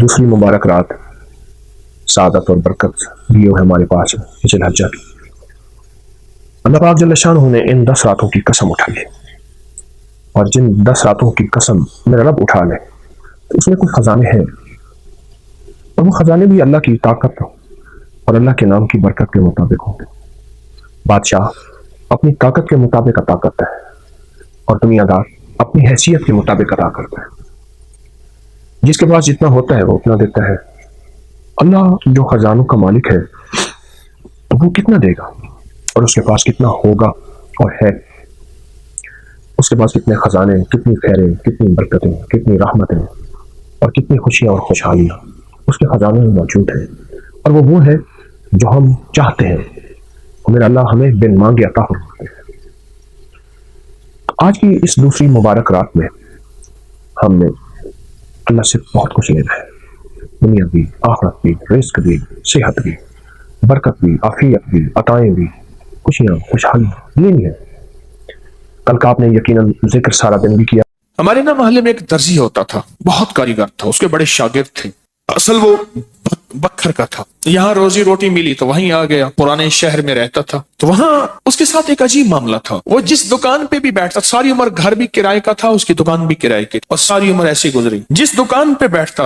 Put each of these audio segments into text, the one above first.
دوسری مبارک رات سعادت اور برکت لیے ہوئے ہمارے پاس ذی الحجہ کی۔ اللہ پاک جل شانہ نے ان 10 راتوں کی قسم اٹھائی ہے، اور جن 10 راتوں کی قسم میرا رب اٹھا لے تو اس میں کچھ خزانے ہیں، اور وہ خزانے بھی اللہ کی طاقت اور اللہ کے نام کی برکت کے مطابق ہوں گے۔ بادشاہ اپنی طاقت کے مطابق عطا کرتا ہے، اور دنیا دار اپنی حیثیت کے مطابق عطا کرتا ہے۔ جس کے پاس جتنا ہوتا ہے وہ اتنا دیتا ہے۔ اللہ جو خزانوں کا مالک ہے وہ کتنا دے گا، اور اس کے پاس کتنا ہوگا اور ہے۔ اس کے پاس کتنے خزانے، کتنی خیریں، کتنی برکتیں، کتنی رحمتیں اور کتنی خوشیاں اور خوشحالیاں اس کے خزانوں میں موجود ہیں، اور وہ ہے جو ہم چاہتے ہیں، اور میرا اللہ ہمیں بن مانگے عطا فرماتے ہیں۔ آج کی اس دوسری مبارک رات میں ہم نے اللہ سے بہت کچھ لینا ہے، دنیا بھی، آخرت بھی، رزق بھی، صحت بھی، برکت بھی، عافیت بھی، عطائیں بھی، خوشیاں، خوشحالیاں لینی ہے۔ کل کا آپ نے یقیناً ذکر سارا دن بھی کیا۔ ہمارے نا محلے میں ایک درزی ہوتا تھا، بہت کاریگر تھا، اس کے بڑے شاگرد تھے۔ اصل وہ بکھر کا تھا، یہاں روزی روٹی ملی تو وہیں آ گیا، پرانے شہر میں رہتا تھا۔ تو وہاں اس کے ساتھ ایک عجیب معاملہ تھا، وہ جس دکان پہ بھی بیٹھتا، ساری عمر گھر بھی کرائے کا تھا، اس کی دکان بھی کرائے کی، اور ساری عمر ایسی گزری۔ جس دکان پہ بیٹھتا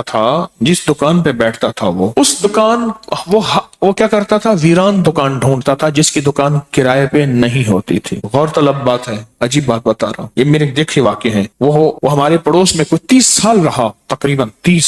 تھا وہ اس دکان وہ کیا کرتا تھا، ویران دکان ڈھونڈتا تھا جس کی دکان کرائے پہ نہیں ہوتی تھی۔ غور طلب بات ہے، عجیب بات بتا رہا ہوں، یہ میرے دیکھے واقع ہیں۔ وہ ہمارے پڑوس میں کوئی 30 سال رہا، تقریباً 30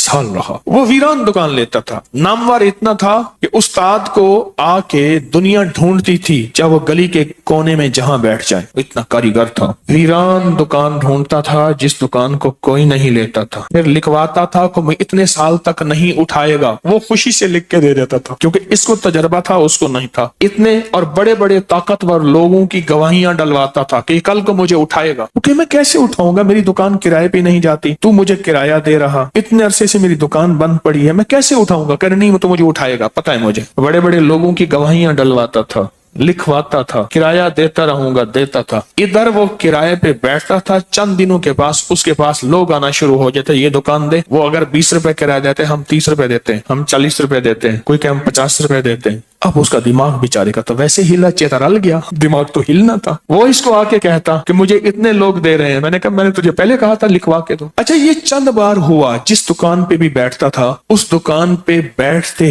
سال رہا۔ وہ ویران دکان لیتا تھا، نامور اتنا تھا کہ استاد کو آ کے دنیا ڈھونڈتی تھی، چاہے وہ گلی کے کونے میں جہاں بیٹھ جائے، اتنا کاریگر تھا۔ ویران دکان ڈھونڈتا تھا جس دکان کو کوئی نہیں لیتا تھا، پھر لکھواتا تھا کہ میں اتنے سال تک نہیں اٹھائے گا، وہ خوشی سے لکھ کے دے دیتا تھا، کیونکہ اس کو تجربہ تھا، اس کو نہیں تھا۔ اتنے اور بڑے بڑے طاقتور لوگوں کی گواہیاں ڈلواتا تھا کہ کل کو مجھے اٹھائے گا، کیونکہ میں کیسے اٹھاؤں گا، میری دکان کرائے پہ نہیں جاتی، تو مجھے کرایہ دے رہا، اتنے عرصے سے میری دکان بند پڑی ہے، میں کیسے اٹھاؤں گا، کہ نہیں تو مجھے اٹھائے گا، پتہ ہے مجھے۔ بڑے بڑے لوگوں کی گواہیاں ڈلواتا تھا، لکھواتا تھا، کرایہ دیتا رہوں گا، دیتا تھا۔ ادھر وہ کرائے پہ بیٹھتا تھا، چند دنوں کے پاس اس کے پاس لوگ آنا شروع ہو جاتے، یہ دکان دے، وہ اگر 20 روپے کرایہ دیتے ہم 30 روپے دیتے ہیں، ہم 40 روپے دیتے ہیں، کوئی کہ ہم 50 روپے دیتے ہیں۔ اب اس کا دماغ بیچارے کا تو ویسے ہلا چیترل گیا، دماغ تو ہلنا تھا۔ وہ اس کو آ کے کہتا کہ مجھے اتنے لوگ دے رہے ہیں، میں نے کہا میں نے تجھے پہلے کہا تھا لکھوا کے دو۔ اچھا یہ چند بار ہوا، جس دکان پہ بھی بیٹھتا تھا اس دکان پہ بیٹھتے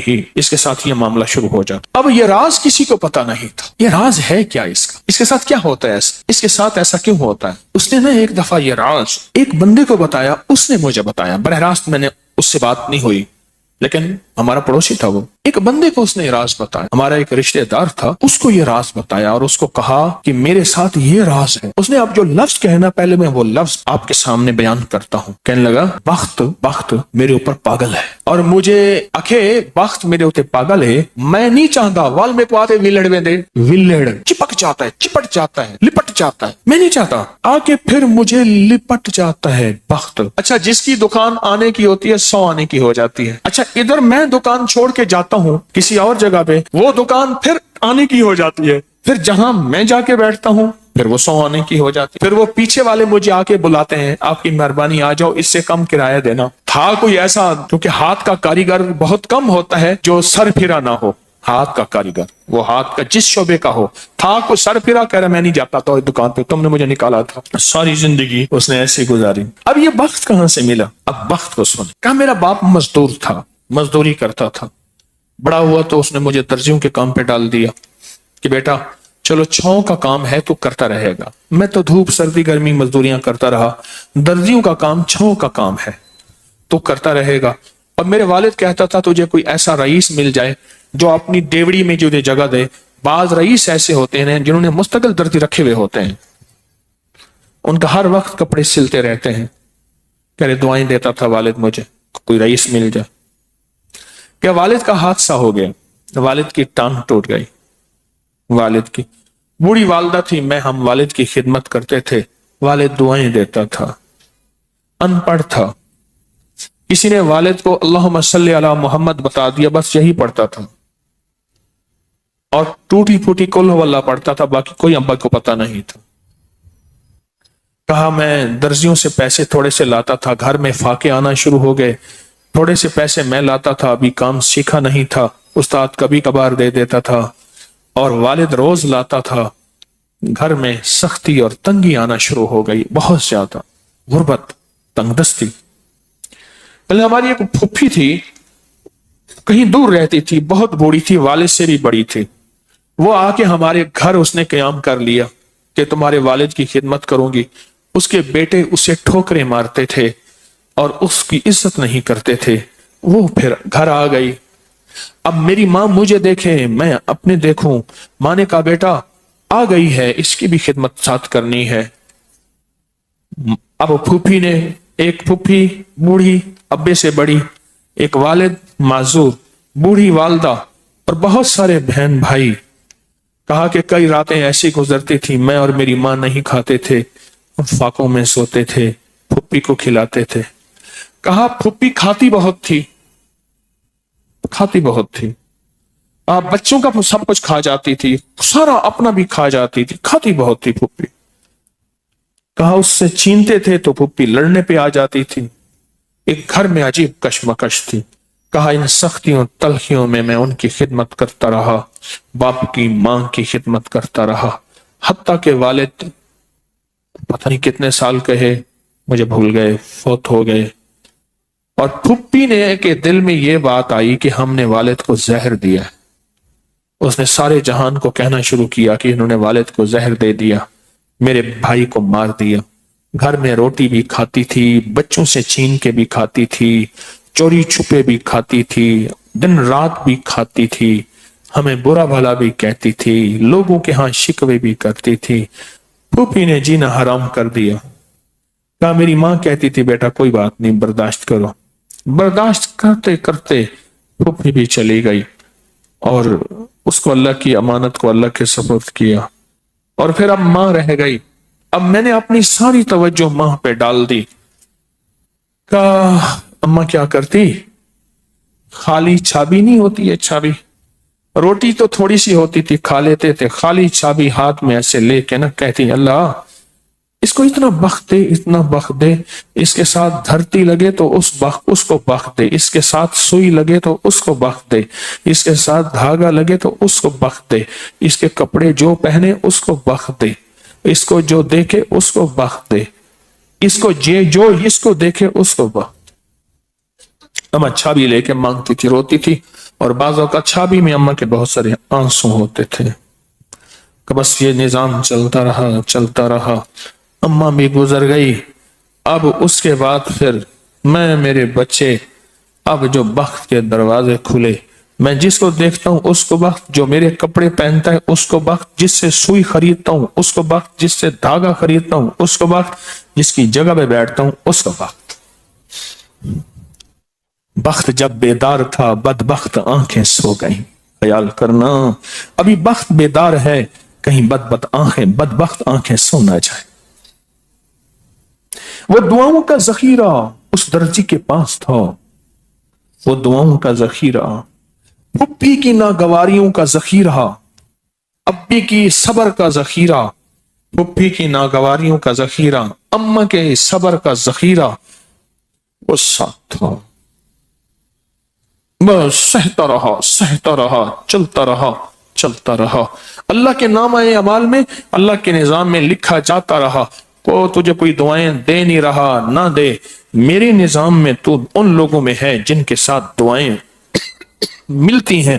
ہی اس کے ساتھ یہ معاملہ شروع ہو جاتا۔ اب یہ راز کسی کو پتا نہیں تھا، یہ راز ہے کیا، اس کے ساتھ کیا ہوتا ہے، اس کے ساتھ ایسا کیوں ہوتا ہے۔ اس نے نا ایک دفعہ یہ راز ایک بندے کو بتایا، اس نے مجھے بتایا، براہ راست میں نے اس سے بات نہیں ہوئی، لیکن ہمارا پڑوسی تھا، وہ ایک بندے کو اس نے راز بتایا، ہمارا ایک رشتہ دار تھا، اس کو یہ راز بتایا اور اس کو کہا کہ میرے ساتھ یہ راز ہے۔ اس نے اب جو لفظ کہنا، پہلے میں وہ لفظ آپ کے سامنے بیان کرتا ہوں۔ کہنے لگا بخت میرے اوپر پاگل ہے، اور مجھے بخت میرے اوپر پاگل ہے، میں نہیں چاہتا وال میں کو آتے ویلڑ چپک جاتا ہے، چپٹ جاتا ہے، لپٹ جاتا ہے، میں نہیں چاہتا، آ کے پھر مجھے لپٹ جاتا ہے بخت۔ اچھا جس کی دکان آنے کی ہوتی ہے 100 آنے کی ہو جاتی ہے۔ اچھا ادھر میں دکان چھوڑ کے جاتا ہوں کسی اور جگہ پہ، وہ دکان پھر آنے کی ہو جاتی ہے، پھر جہاں میں جا کے بیٹھتا ہوں پھر وہ 100 آنے کی ہو جاتی ہے، پھر وہ پیچھے والے مجھے آ کے بلاتے ہیں، آپ کی مہربانی آ جاؤ، اس سے کم کرایہ دینا۔ تھا کوئی ایسا، کیونکہ ہاتھ کا کاریگر بہت کم ہوتا ہے جو سر پھرا نہ ہو، ہاتھ کا کاریگر وہ ہاتھ کا جس شعبے کا ہو، تھا کوئی سر پھرا، کہہ رہا میں نہیں جاتا تو دکان پہ، تم نے مجھے نکالا تھا۔ ساری زندگی اس نے ایسی گزاری۔ اب یہ بخت کہاں سے ملا؟ اب بخت کو سن، کہا میرا باپ مزدور تھا، مزدوری کرتا تھا، بڑا ہوا تو اس نے مجھے درزیوں کے کام پہ ڈال دیا کہ بیٹا چلو چھاؤں کا کام ہے تو کرتا رہے گا۔ میں تو دھوپ سردی گرمی مزدوریاں کرتا رہا، درزیوں کا کام چھاؤں کا کام ہے تو کرتا رہے گا۔ اور میرے والد کہتا تھا تجھے کوئی ایسا رئیس مل جائے جو اپنی ڈیوڑی میں تجھے جگہ دے۔ بعض رئیس ایسے ہوتے ہیں جنہوں نے مستقل درزی رکھے ہوئے ہوتے ہیں، ان کا ہر وقت کپڑے سلتے رہتے ہیں۔ پہلے دعائیں دیتا تھا والد مجھے کوئی رئیس مل جائے۔ کیا والد کا حادثہ ہو گیا، والد کی ٹانگ ٹوٹ گئی، والد کی بوڑھی والدہ تھی، ہم والد کی خدمت کرتے تھے، والد دعائیں دیتا تھا، ان پڑھ تھا، کسی نے والد کو اللہم صلی علی محمد بتا دیا، بس یہی پڑھتا تھا، اور ٹوٹی پھوٹی قل ہو اللہ پڑھتا تھا، باقی کوئی ابا کو پتا نہیں تھا۔ کہا میں درزیوں سے پیسے تھوڑے سے لاتا تھا، گھر میں فاقے آنا شروع ہو گئے، تھوڑے سے پیسے میں لاتا تھا، ابھی کام سیکھا نہیں تھا، استاد کبھی کبھار دے دیتا تھا، اور والد روز لاتا تھا، گھر میں سختی اور تنگی آنا شروع ہو گئی، بہت زیادہ غربت، تنگ دستی۔ پہلے ہماری ایک پھوپھی تھی، کہیں دور رہتی تھی، بہت بوڑھی تھی، والد سے بھی بڑی تھی، وہ آ کے ہمارے گھر اس نے قیام کر لیا کہ تمہارے والد کی خدمت کروں گی۔ اس کے بیٹے اسے ٹھوکریں مارتے تھے اور اس کی عزت نہیں کرتے تھے، وہ پھر گھر آ گئی۔ اب میری ماں مجھے دیکھے، میں اپنے دیکھوں، ماں نے کہا بیٹا آ گئی ہے، اس کی بھی خدمت ساتھ کرنی ہے۔ اب پھوپھی نے، ایک پھوپھی بوڑھی ابے سے بڑی، ایک والد معذور، بوڑھی والدہ، اور بہت سارے بہن بھائی، کہا کہ کئی راتیں ایسی گزرتی تھی میں اور میری ماں نہیں کھاتے تھے، فاقوں میں سوتے تھے، پھوپھی کو کھلاتے تھے۔ کہا پھوپھی کھاتی بہت تھی، کھاتی بہت تھی، بچوں کا سب کچھ کھا جاتی تھی، سارا اپنا بھی کھا جاتی تھی، کھاتی بہت تھی پھوپھی۔ کہا اس سے چھینتے تھے تو پھوپھی لڑنے پہ آ جاتی تھی، ایک گھر میں عجیب کشمکش تھی۔ کہا ان سختیوں تلخیوں میں ان کی خدمت کرتا رہا، باپ کی ماں کی خدمت کرتا رہا، حتیٰ کہ والد پتہ نہیں کتنے سال کہے، مجھے بھول گئے، فوت ہو گئے۔ اور پھوپھی نے کہ دل میں یہ بات آئی کہ ہم نے والد کو زہر دیا، اس نے سارے جہان کو کہنا شروع کیا کہ انہوں نے والد کو زہر دے دیا، میرے بھائی کو مار دیا۔ گھر میں روٹی بھی کھاتی تھی، بچوں سے چھین کے بھی کھاتی تھی، چوری چھپے بھی کھاتی تھی، دن رات بھی کھاتی تھی، ہمیں برا بھلا بھی کہتی تھی، لوگوں کے ہاں شکوے بھی کرتی تھی۔ پھوپھی نے جینا حرام کر دیا۔ کہا میری ماں کہتی تھی بیٹا کوئی بات نہیں، برداشت کرو۔ برداشت کرتے کرتے پھوپھی بھی چلی گئی اور اس کو اللہ کی امانت کو اللہ کے سپرد کیا، اور پھر اب ماں رہ گئی۔ اب میں نے اپنی ساری توجہ ماں پہ ڈال دی۔ کہا اماں کیا کرتی، خالی چھابی نہیں ہوتی ہے، چھابی روٹی تو تھوڑی سی ہوتی تھی، کھا لیتے تھے، خالی چھابی ہاتھ میں ایسے لے کے نا کہتی اللہ اس کو اتنا بخت دے، اتنا بخت دے، اس کے ساتھ دھرتی لگے تو اس کو بخت دے، اس کے ساتھ سوئی لگے تو اس کو بخت دے، اس کے ساتھ دھاگا لگے تو اس کو بخت دے، اس کے کپڑے جو پہنے اس کو بخت دے، اس کو جو دیکھے اس کو بخت دے، اس کو جو اس کو دیکھے اس کو بخت۔ اما چھابی لے کے مانگتی تھی، روتی تھی، اور بعض اوقات چھابی میں اما کے بہت سارے آنسو ہوتے تھے۔ کہ بس یہ نظام چلتا رہا چلتا رہا، اما بھی گزر گئی۔ اب اس کے بعد پھر میں، میرے بچے، اب جو بخت کے دروازے کھلے، میں جس کو دیکھتا ہوں اس کو بخت، جو میرے کپڑے پہنتا ہے اس کو بخت، جس سے سوئی خریدتا ہوں اس کو بخت، جس سے دھاگا خریدتا ہوں اس کو بخت، جس کی جگہ پہ بیٹھتا ہوں اس کو بخت۔ بخت جب بیدار تھا بدبخت آنکھیں سو گئیں، خیال کرنا ابھی بخت بیدار ہے، کہیں بدبخت آنکھیں سو نہ جائے۔ وہ دعاؤں کا ذخیرہ اس درجی کے پاس تھا، وہ دعاؤں کا ذخیرہ، پھوپھی کی ناگواریوں کا ذخیرہ، ابی کی صبر کا ذخیرہ، پھوپھی کی ناگواریوں کا ذخیرہ، اماں کے صبر کا ذخیرہ وہ ساتھ تھا۔ بس سہتا رہا، چلتا رہا، اللہ کے نام اعمال میں، اللہ کے نظام میں لکھا جاتا رہا۔ کو تجھے کوئی دعائیں دے نہیں رہا، نہ دے، میرے نظام میں تو ان لوگوں میں ہے جن کے ساتھ دعائیں ملتی ہیں،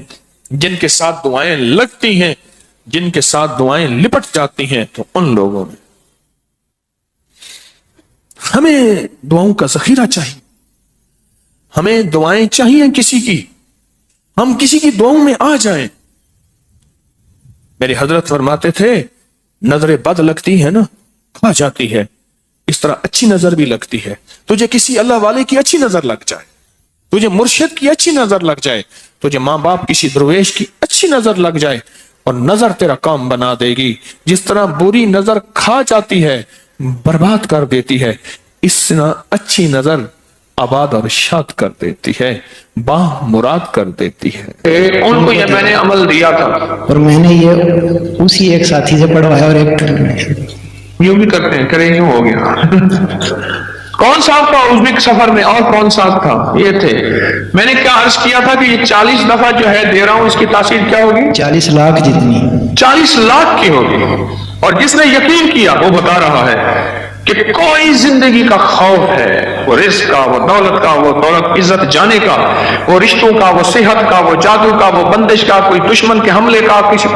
جن کے ساتھ دعائیں لگتی ہیں، جن کے ساتھ دعائیں لپٹ جاتی ہیں، تو ان لوگوں میں ہمیں دعاؤں کا ذخیرہ چاہیے، ہمیں دعائیں چاہیے کسی کی، ہم کسی کی دعاؤں میں آ جائیں۔ میرے حضرت فرماتے تھے نظر بد لگتی ہے نا کھا جاتی ہے، اس طرح اچھی نظر بھی لگتی ہے۔ تجھے کسی اللہ والے کی اچھی نظر لگ جائے، تجھے مرشد کی اچھی نظر لگ جائے، تجھے ماں باپ کسی درویش کی اچھی نظر لگ جائے، اور نظر تیرا کام بنا دے گی۔ جس طرح بری نظر کھا جاتی ہے، برباد کر دیتی ہے، اس طرح اچھی نظر آباد اور شاد کر دیتی ہے، باہ مراد کر دیتی ہے۔ ان کو یہ میں نے عمل دیا تھا، اور میں نے یہ اسی ایک ساتھی سے پڑھوایا، اور ایک یوں بھی کرتے ہیں، کریں یوں ہو گیا کون صاحب تھا ازبک سفر میں اور کون صاحب تھا؟ یہ تھے. میں نے کیا عرض کیا تھا کہ یہ 40 دفعہ جو ہے دے رہا ہوں، اس کی تاثیر کیا ہوگی؟ 40 لاکھ جتنی. 40 لاکھ کی ہوگی. اور جس نے یقین کیا وہ بتا رہا ہے کہ کوئی زندگی کا خوف ہے، وہ رزق کا، وہ دولت کا، وہ دولت عزت جانے کا، وہ رشتوں کا، وہ صحت کا، وہ جادو کا، وہ بندش کا، کوئی دشمن کے حملے کا، کسی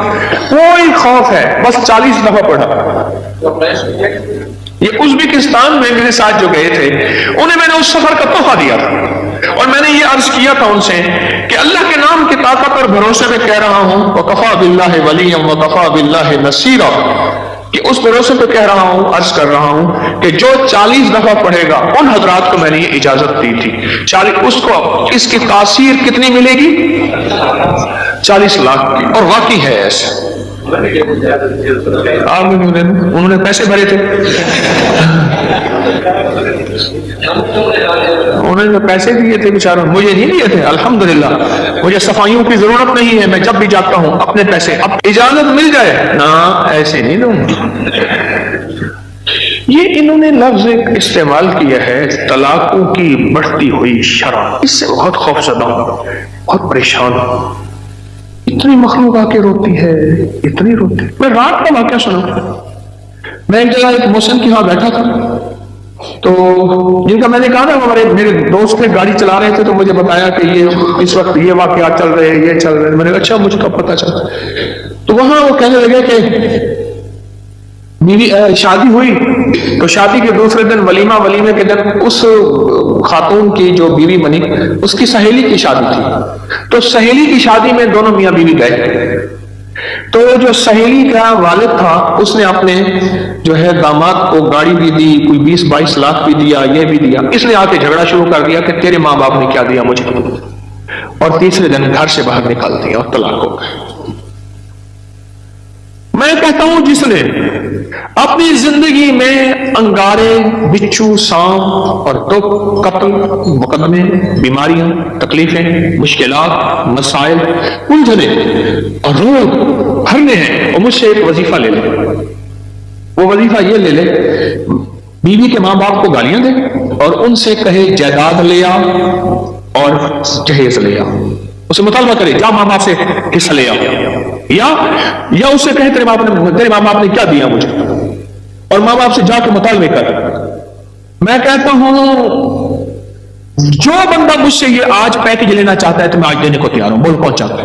کوئی خوف ہے، بس 40 دفعہ پڑھا. یہ ازبکستان میں میرے ساتھ جو گئے تھے انہیں میں نے اس سفر کا تحفہ دیا تھا، اور میں نے یہ عرض کیا تھا ان سے کہ اللہ کے نام کی طاقت اور بھروسے میں کہہ رہا ہوں وَكَفَى بِاللَّهِ وَلِيًّا وَكَفَى بِاللَّهِ نَصِيرًا، کہ اس بھروسے پہ کہہ رہا ہوں، عرض کر رہا ہوں کہ جو 40 دفعہ پڑھے گا، ان حضرات کو میں نے یہ اجازت دی تھی 40، اس کو اس کی تاثیر کتنی ملے گی؟ 40 لاکھ کی. اور واقعی ہے ایسے. انہوں نے پیسے بھرے تھے، انہوں نے پیسے دیے تھے بیچاروں، مجھے نہیں دیے تھے. الحمدللہ مجھے صفائیوں کی ضرورت نہیں ہے، میں جب بھی جاتا ہوں اپنے پیسے، اب اجازت مل جائے نہ ایسے نہیں دوں. یہ انہوں نے لفظ ایک استعمال کیا ہے، طلاقوں کی بڑھتی ہوئی شرح. اس سے بہت خوفزدہ ہوں، بہت پریشان ہوں. اتنی مخلوق آ کے روتی ہے، اتنی روتی. میں رات کا واقعہ سنا. میں ایک جگہ ایک محسن کے ہاں بیٹھا تھا، تو جن کا میں نے کہا نا میرے دوست نے گاڑی چلا رہے تھے، تو مجھے بتایا کہ یہ اس وقت یہ واقعات چل رہے ہیں، یہ چل رہے ہیں. میں نے کہا اچھا، مجھے کب پتا چلا؟ تو وہاں وہ کہنے لگے کہ میری شادی ہوئی، تو شادی کے دوسرے دن ولیمے کے دن اس خاتون کی جو بیوی بنی، اس کی سہیلی کی شادی تھی. تو سہیلی کی شادی میں دونوں میاں بیوی گئے. تو جو سہیلی کا والد تھا اس نے اپنے جو ہے داماد کو گاڑی بھی دی، کوئی 20-22 لاکھ بھی دیا، یہ بھی دیا. اس نے آ کے جھگڑا شروع کر دیا کہ تیرے ماں باپ نے کیا دیا مجھے، اور تیسرے دن گھر سے باہر نکال دیا اور طلاق ہو گئے. میں کہتا ہوں جس نے اپنی زندگی میں انگارے، بچھو، سانپ اور دکھ، قتل، مقدمے، بیماریاں، تکلیفیں، مشکلات، مسائل، الجھنے اور روگ بھرنے ہیں، اور مجھ سے ایک وظیفہ لے لے. وہ وظیفہ یہ لے لے، بیوی کے ماں باپ کو گالیاں دے اور ان سے کہے جائیداد لے آ اور جہیز لے آ. اسے مطالبہ کرے جا ماں باپ سے حصہ لے آ، یا اسے کہے تیرے ماں باپ نے کیا دیا مجھے، اور ماں باپ سے جا کے مطالبے کر. میں کہتا ہوں جو بندہ مجھ سے یہ آج پیکج لینا چاہتا ہے تو میں آج دینے کو تیار ہوں. بول کون چاہتا ہے؟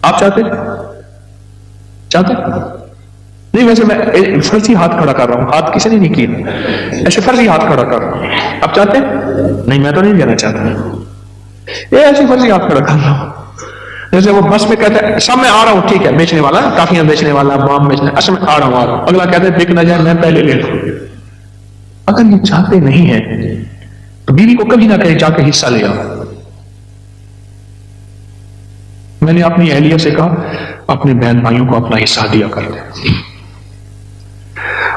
آپ چاہتے نہیں؟ ویسے میں فرضی ہاتھ کھڑا کر رہا ہوں، ہاتھ کسی نے نہیں کیا، ایسے فرضی ہاتھ کھڑا کر رہا ہوں. آپ چاہتے نہیں؟ میں تو نہیں دینا چاہتا. یہ ایسی فرضی ہاتھ کھڑا کر رہا ہوں جیسے وہ بس میں کہتے ہیں سب میں آ رہا ہوں، ٹھیک ہے، بیچنے والا، کافیاں بیچنے والا، بام بیچنے، اصل میں آ رہا ہوں. اگلا کہتے ہیں بک نہ جائے میں پہلے لے لوں. اگر یہ چاہتے نہیں ہیں تو بیوی کو کبھی نہ کہے جا کے حصہ لے آؤ. میں نے اپنی اہلیہ سے کہا اپنے بہن بھائیوں کو اپنا حصہ دیا کر دیں.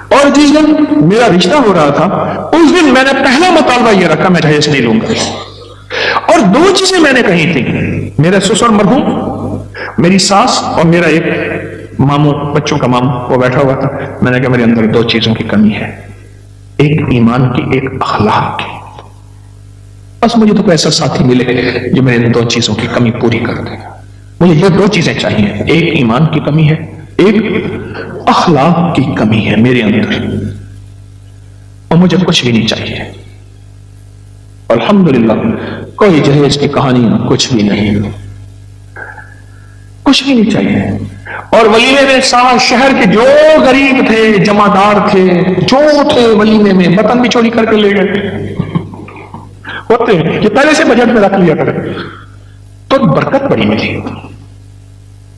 اور جس دن میرا رشتہ ہو رہا تھا اس دن میں نے پہلا مطالبہ یہ رکھا، میں جہیز نہیں لوں گا. اور 2 چیزیں میں نے کہی تھی، میرا سسر مرحوم، میری ساس اور میرا ایک ماموں، بچوں کا ماموں، وہ بیٹھا ہوا تھا. میں نے کہا میرے اندر 2 چیزوں کی کمی ہے، ایک ایمان کی، ایک اخلاق کی. بس مجھے تو کوئی ایسا ساتھی ملے جو میرے ان 2 چیزوں کی کمی پوری کر دے گا. مجھے یہ 2 چیزیں چاہیے، ایک ایمان کی کمی ہے، ایک اخلاق کی کمی ہے میرے اندر، اور مجھے کچھ بھی نہیں چاہیے. الحمدللہ کوئی جہیز کی کہانی، کچھ بھی نہیں، کچھ بھی نہیں چاہیے. اور ولیمے میں سارا شہر کے جو غریب تھے، جمعدار تھے، جو تھے ولیمے میں، برتن بھی چوری کر کے لے گئے. ہوتے ہیں کہ پہلے سے بجٹ میں رکھ لیا کرے تو برکت بڑی ملی.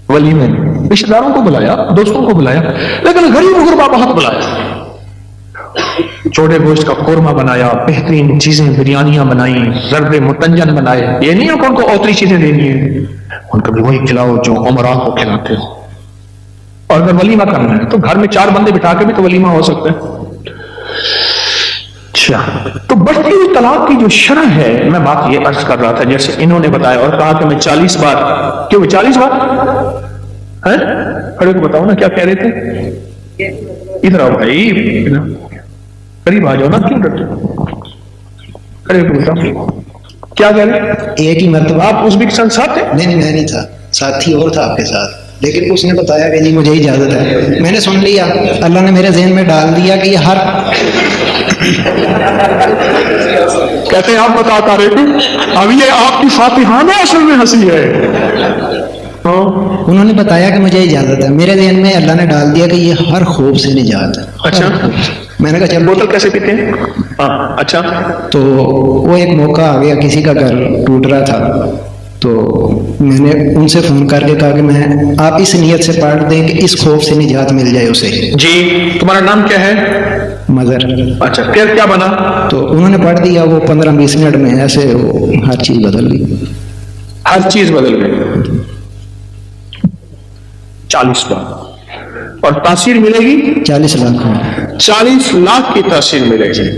ولیمے میں رشتہ داروں کو بلایا، دوستوں کو بلایا، لیکن غریب غربا بہت بلایا. چوڑے گوشت کا قورمہ بنایا، بہترین چیزیں، بریانیاں بنائی، ضرب متنجن بنائے. یہ نہیں ہے کہ ان کو اوتری چیزیں دینی ہیں، ان کو بھی وہی کھلاؤ جو عمرہ کو کھلاتے ہو. اور اگر ولیمہ کرنا ہے تو گھر میں 4 بندے بٹھا کے بھی تو ولیمہ ہو سکتا ہے. اچھا، تو بڑھتی ہوئی طلاق کی جو شرح ہے، میں بات یہ عرض کر رہا تھا جیسے انہوں نے بتایا اور کہا کہ میں 40 بار، کیوں 40 بار کھڑے کو بتاؤ نا کیا کہہ رہے تھے؟ ادھر آؤ بھائی، قریب آ جاؤ نا، کیوں ڈرتے ہو؟ قریب بولتا کیا کہہ رہے؟ ایک ہی مرتبہ آپ ازبکستان ساتھ تھے؟ نہیں میں نہیں تھا، ساتھی اور تھا آپ کے ساتھ، لیکن اس نے بتایا کہ جی مجھے اجازت ہے، میں نے سن لیا، اللہ نے میرے ذہن میں ڈال دیا کہ یہ ہر کہتے ہیں آپ بتاتا رہے تھے، اب یہ آپ کی فاتحانہ اصل میں ہنسی ہے۔ انہوں نے بتایا کہ مجھے اجازت ہے، میرے ذہن میں اللہ نے ڈال دیا کہ یہ ہر خوف سے نجات ہے۔ اچھا، میں نے کہا چل بوتل کیسے پیتے ہیں؟ ہاں اچھا، تو وہ ایک موقع آ گیا، کسی کا گھر ٹوٹ رہا تھا، تو میں نے ان سے فون کر کے کہا کہ میں آپ اس نیت سے پڑھ دیں کہ اس خوف سے نجات مل جائے اسے۔ جی تمہارا نام کیا ہے؟ مگر اچھا، پھر کیا بنا؟ تو انہوں نے پڑھ دیا، وہ 15-20 منٹ میں ایسے وہ ہر چیز بدل گئی۔ ہر چیز بدل گئی 40 بار، اور تاثیر ملے گی 40 لاکھ 40 لاکھ کی تاثیر ملے گی۔